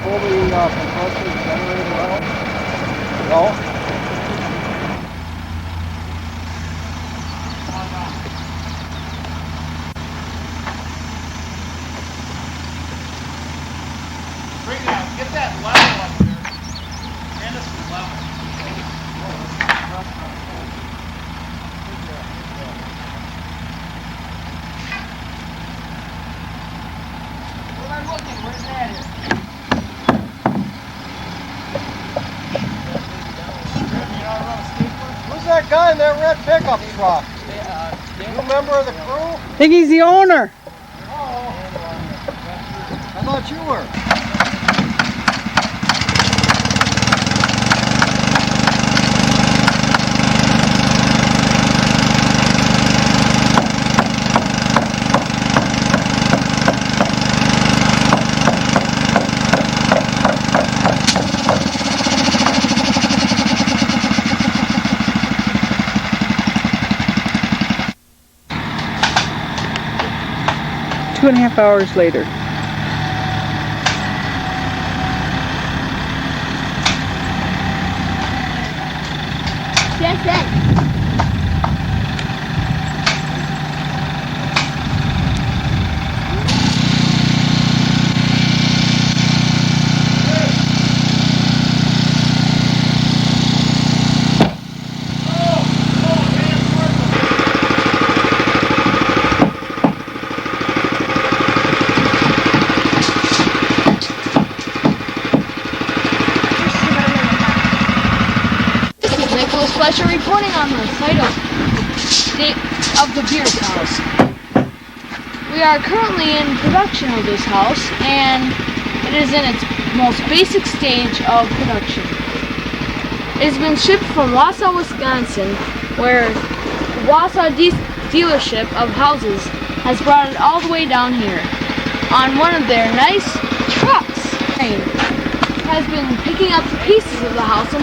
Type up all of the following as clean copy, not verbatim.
pull the compressor generator out? No? Bring that, get that level up there. And this is level. Where am I looking? Where's that? Who's that guy in that red pickup truck? You a member of the crew? I think he's the owner. Oh. I thought you were. 2.5 hours later. Yes, yes. Fletcher reporting on the site of the Bierce house. We are currently in production of this house, and it is in its most basic stage of production. It has been shipped from Wausau, Wisconsin, where the Wausau dealership of houses has brought it all the way down here on one of their nice trucks. It has been picking up the pieces of the house and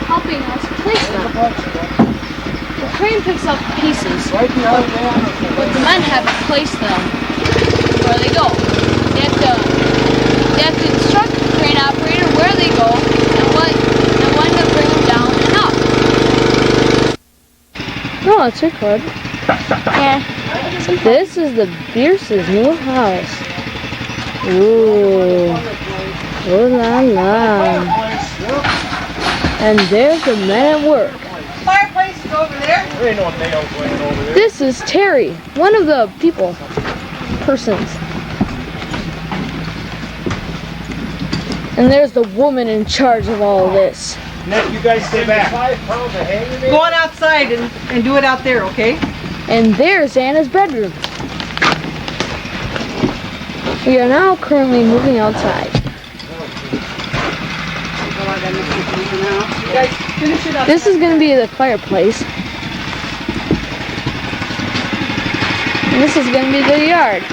helping us place them. The crane picks up the pieces, but the men have to place them where they go. They have to instruct the crane operator where they go and when to bring them down and up. Oh, that's your card. Yeah. This is the Bierce's new house. Ooh. Oh la la. And there's the man at work. Fireplace is over there. There ain't no nails laying over there. This is Terry, one of the persons. And there's the woman in charge of all of this. Nick, you guys stay back. 5 pounds of hay in Go on outside and do it out there, okay? And there's Anna's bedroom. We are now currently moving outside. You guys finish it up. This is going to be the fireplace. And this is going to be the yard.